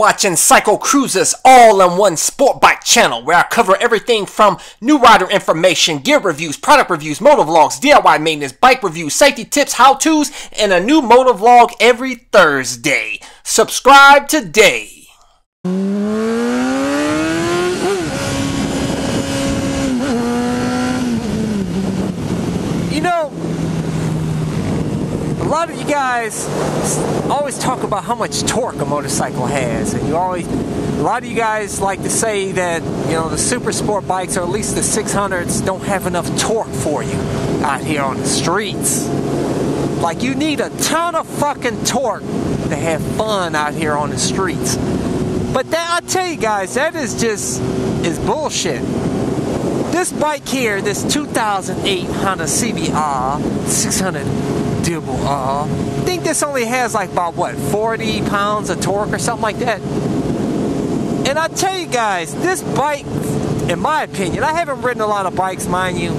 watching CycleCruza's all-in-one sport bike channel, where I cover everything from new rider information, gear reviews, product reviews, motovlogs, DIY maintenance, bike reviews, safety tips, how-tos, and a new motovlog every Thursday. Subscribe today. You know, a lot of you guys always talk about how much torque a motorcycle has, and a lot of you guys like to say that, you know, the Supersport bikes, or at least the 600s, don't have enough torque for you out here on the streets. Like, you need a ton of fucking torque to have fun out here on the streets. But that, I'll tell you guys, that is bullshit. This bike here, this 2008 Honda CBR 600 Double R, I think this only has like about, what, 40 pounds of torque or something like that. And I'll tell you guys, this bike, in my opinion, I haven't ridden a lot of bikes, mind you,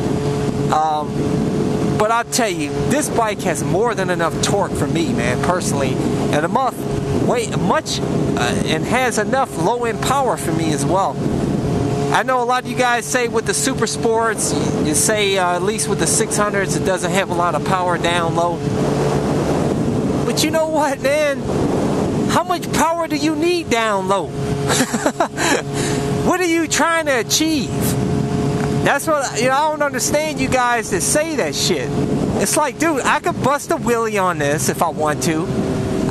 but I'll tell you, this bike has more than enough torque for me, man, personally, and and has enough low-end power for me as well. I know a lot of you guys say with the Supersports, you say at least with the 600s, it doesn't have a lot of power down low. But you know what, man? How much power do you need down low? What are you trying to achieve? That's what, you know, I don't understand you guys that say that shit. It's like, dude, I could bust a wheelie on this if I want to.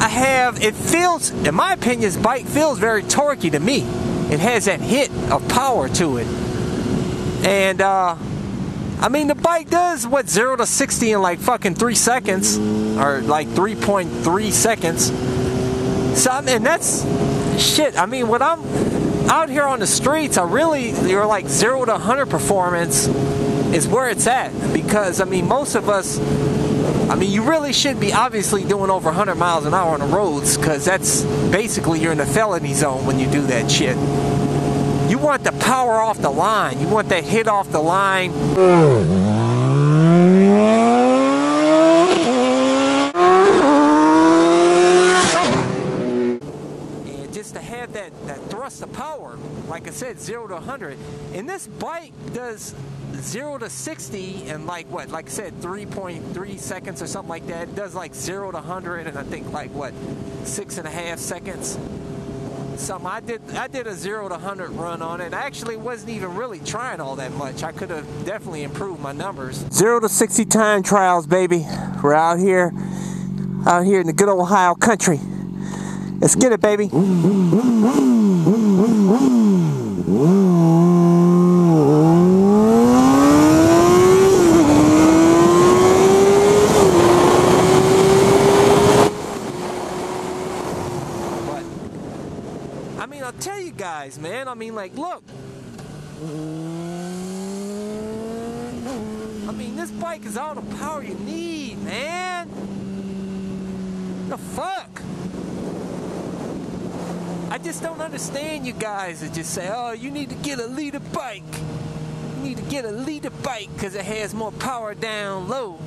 It feels, in my opinion, this bike feels very torquey to me. It has that hit of power to it. And, I mean, the bike does, what, 0 to 60 in like fucking 3 seconds. Or like 3.3 seconds. So, and that's, shit, I mean, when I'm out here on the streets, you're like 0 to 100 performance is where it's at. Because, I mean, most of us, I mean, you really should be obviously doing over 100 miles an hour on the roads, because that's basically, you're in the felony zone when you do that shit. You want the power off the line. You want that hit off the line. And just to have that thrust of power, like I said, 0 to 100. And this bike does 0 to 60 in like, what, like I said, 3.3 seconds or something like that. It does like 0 to 100 and I think like, what, 6.5 seconds. Something. I did a 0 to 100 run on it. I actually wasn't even really trying all that much. I could have definitely improved my numbers. 0 to 60 time trials, baby. We're out here in the good old Ohio country. Let's get it, baby. I mean, I'll tell you guys, man, I mean, like, look. I mean, this bike is all the power you need, man. The fuck? I just don't understand you guys that just say, oh, you need to get a leader bike. You need to get a leader bike because it has more power down low.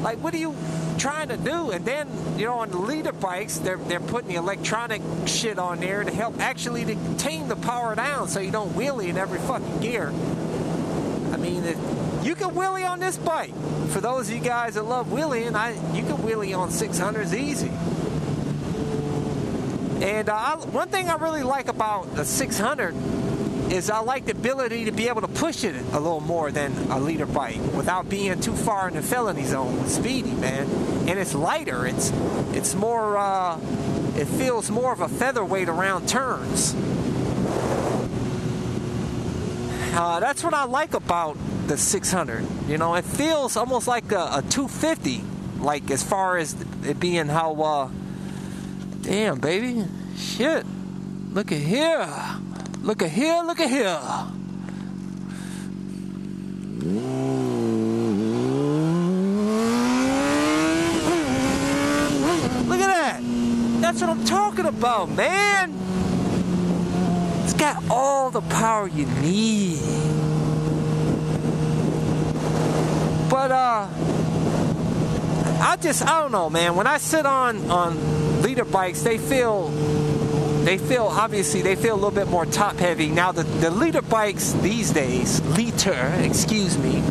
Like, what are you trying to do? And then, you know, on the leader bikes, they're putting the electronic shit on there to help actually to tame the power down so you don't wheelie in every fucking gear. I mean, you can wheelie on this bike. For those of you guys that love wheeling, you can wheelie on 600s easy. And one thing I really like about the 600 is I like the ability to be able to push it a little more than a leader bike without being too far in the felony zone with speedy, man. And it's lighter. It's more, it feels more of a featherweight around turns. That's what I like about the 600. You know, it feels almost like a 250, like as far as it being how, damn, baby, shit, look at here. Look at here, look at here. Look at that. That's what I'm talking about, man. It's got all the power you need. But I don't know, man. When I sit on leader bikes, they feel they feel, obviously, they feel a little bit more top heavy. Now, the liter bikes these days, excuse me.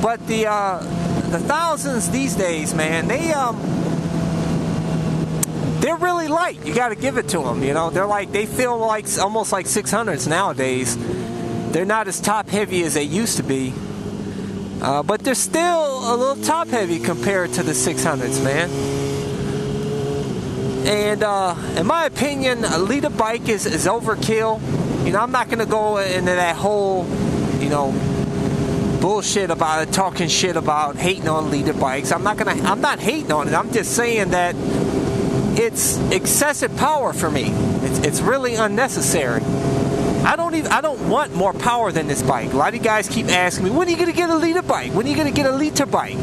But the thousands these days, man, they're really light. You got to give it to them, you know. They feel like almost like 600s nowadays. They're not as top heavy as they used to be. But they're still a little top heavy compared to the 600s, man. And in my opinion, a liter bike is overkill. You know, I'm not going to go into that whole, you know, bullshit about it, talking shit about hating on liter bikes. I'm not hating on it. I'm just saying that it's excessive power for me. It's really unnecessary. I don't want more power than this bike. A lot of you guys keep asking me, when are you going to get a liter bike? When are you going to get a liter bike?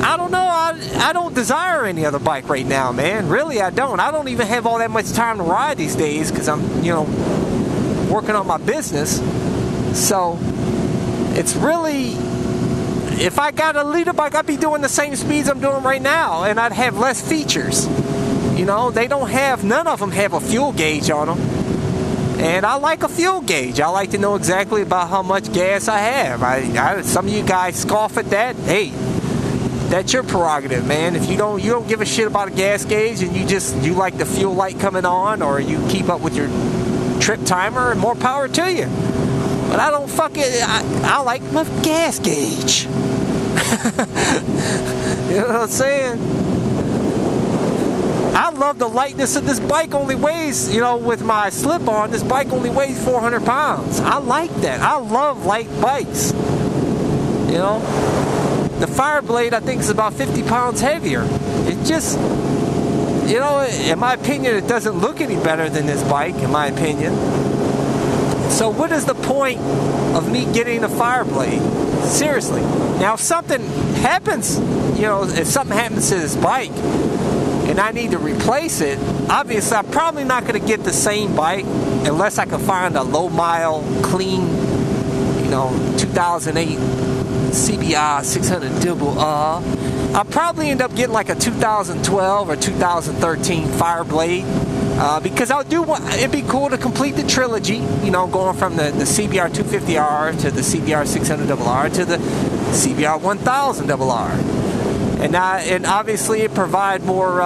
I don't know. I don't desire any other bike right now, man. Really, I don't. I don't even have all that much time to ride these days because I'm, you know, working on my business. So it's really, if I got a liter bike, I'd be doing the same speeds I'm doing right now, and I'd have less features. You know, none of them have a fuel gauge on them. And I like a fuel gauge. I like to know exactly about how much gas I have. Some of you guys scoff at that. Hey, that's your prerogative, man. If you don't give a shit about a gas gauge, and you like the fuel light coming on, or you keep up with your trip timer, and more power to you. But I don't I like my gas gauge. You know what I'm saying? I love the lightness of this bike. Only weighs, you know, with my slip-on, this bike only weighs 400 pounds. I like that. I love light bikes. You know? The Fireblade, I think, is about 50 pounds heavier. It just, you know, in my opinion, it doesn't look any better than this bike, in my opinion. So what is the point of me getting a Fireblade? Seriously. Now, if something happens, you know, if something happens to this bike, and I need to replace it, obviously I'm probably not going to get the same bike unless I can find a low-mile, clean, you know, 2008 CBR 600 Double R. I'll probably end up getting like a 2012 or 2013 Fireblade because it'd be cool to complete the trilogy, you know, going from the CBR 250R to the CBR 600 Double R to the CBR 1000 Double R. And obviously it provide more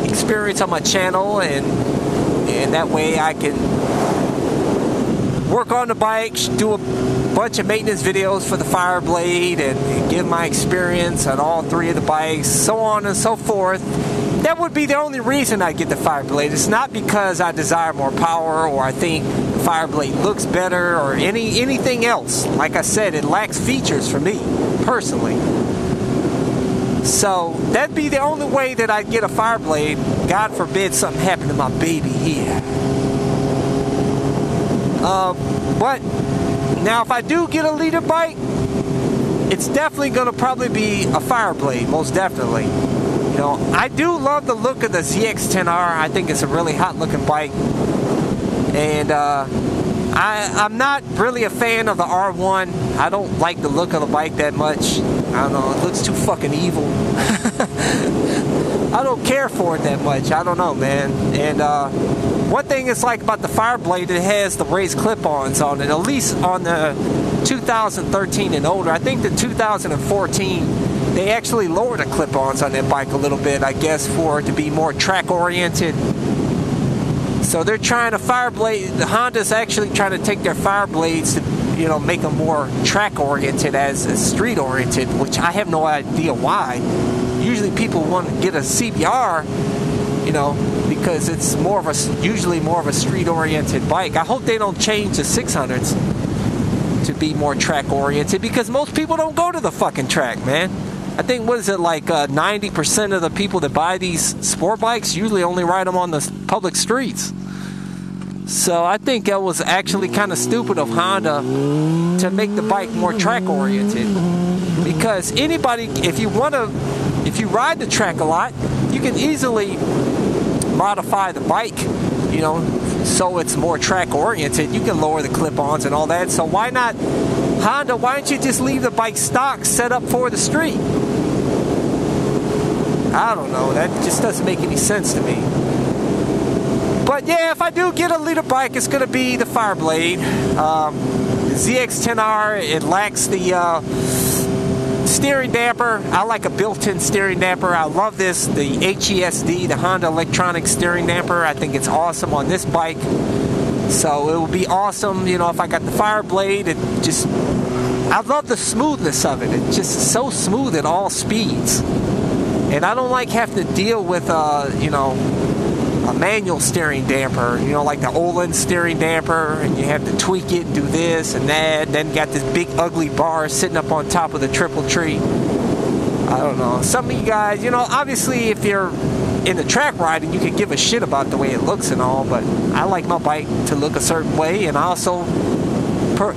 experience on my channel, and that way I can work on the bike, do a bunch of maintenance videos for the Fireblade, and give my experience on all three of the bikes, so on and so forth. That would be the only reason I get the Fireblade. It's not because I desire more power, or I think the Fireblade looks better, or anything else. Like I said, it lacks features for me, personally. So that'd be the only way that I'd get a Fireblade. God forbid something happened to my baby here. But now if I do get a liter bike, it's definitely going to probably be a Fireblade, most definitely. You know, I do love the look of the ZX-10R. I think it's a really hot looking bike. And I'm not really a fan of the R1. I don't like the look of the bike that much. I don't know, it looks too fucking evil. I don't care for it that much. I don't know, man. And one thing it's like about the Fireblade, it has the raised clip-ons on it, at least on the 2013 and older. I think the 2014, they actually lowered the clip-ons on that bike a little bit, I guess, for it to be more track-oriented. So they're trying to the Honda's actually trying to take their Fireblades to, you know, make them more track-oriented as street-oriented, which I have no idea why. Usually people want to get a CBR, you know, because it's usually more of a street-oriented bike. I hope they don't change the 600s to be more track-oriented, because most people don't go to the fucking track, man. I think, what is it, like 90% of the people that buy these sport bikes usually only ride them on the public streets. So I think that was actually kind of stupid of Honda to make the bike more track oriented. Because anybody, if you ride the track a lot, you can easily modify the bike, you know, so it's more track oriented. You can lower the clip-ons and all that. So why not, Honda, why don't you just leave the bike stock set up for the street? I don't know. That just doesn't make any sense to me. But yeah, if I do get a leader bike, it's going to be the Fireblade. The ZX-10R, it lacks the steering damper. I like a built-in steering damper. I love this, the HESD, the Honda Electronic Steering Damper. I think it's awesome on this bike. So it would be awesome, you know, if I got the Fireblade. It just, I love the smoothness of it. It's just so smooth at all speeds. And I don't like having to deal with, you know, a manual steering damper, you know, like the Olin steering damper, and you have to tweak it and do this and that. Then got this big ugly bar sitting up on top of the triple tree. I don't know. Some of you guys, you know, obviously if you're in the track riding, you can give a shit about the way it looks and all, but I like my bike to look a certain way, and I also,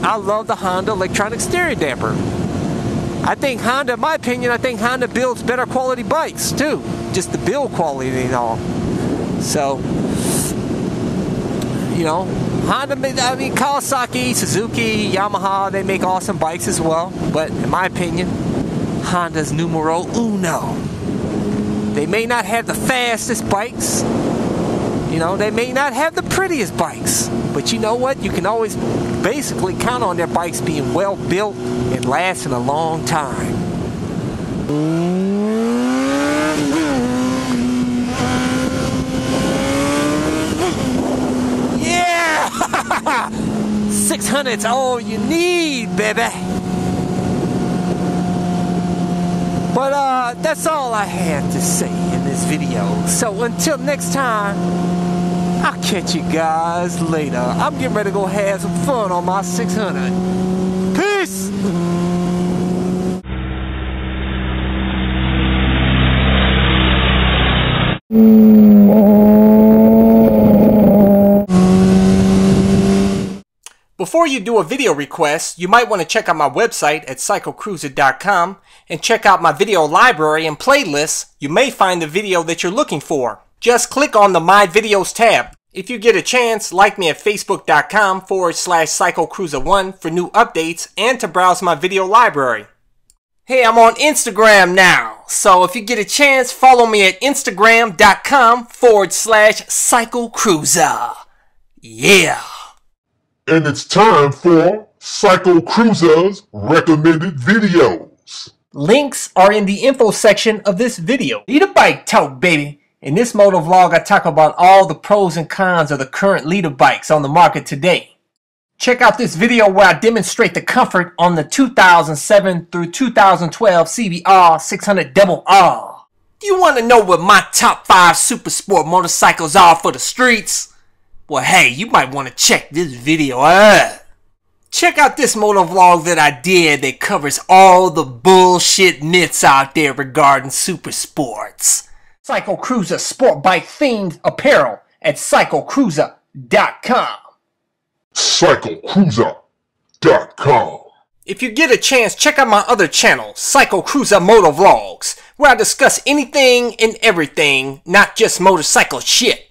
I love the Honda Electronic Steering Damper. I think Honda, in my opinion, I think Honda builds better quality bikes too. Just the build quality and all. So, you know, Honda, I mean, Kawasaki, Suzuki, Yamaha, they make awesome bikes as well. But in my opinion, Honda's numero uno. They may not have the fastest bikes. You know, they may not have the prettiest bikes. But you know what? You can always basically count on their bikes being well built and lasting a long time. Yeah! 600's all you need, baby. But that's all I had to say in this video. So until next time, I'll catch you guys later. I'm getting ready to go have some fun on my 600. Peace! Before you do a video request, you might want to check out my website at CycleCruza.com and check out my video library and playlists. You may find the video that you're looking for. Just click on the My Videos tab. If you get a chance, like me at Facebook.com/CycleCruza1 for new updates and to browse my video library. Hey, I'm on Instagram now, so if you get a chance, follow me at Instagram.com/CycleCruza. Yeah! And it's time for CycleCruza's recommended videos. Links are in the info section of this video. Leader bike talk, baby. In this MotoVlog, I talk about all the pros and cons of the current leader bikes on the market today. Check out this video where I demonstrate the comfort on the 2007 through 2012 CBR 600 Double R. Do you want to know what my top 5 Supersport motorcycles are for the streets? Well, hey, you might want to check this video out. Check out this MotoVlog that I did that covers all the bullshit myths out there regarding Supersports. CycleCruza sport bike themed apparel at CycleCruza.com. CycleCruza.com. If you get a chance, check out my other channel, CycleCruza MotoVlogs, where I discuss anything and everything, not just motorcycle shit.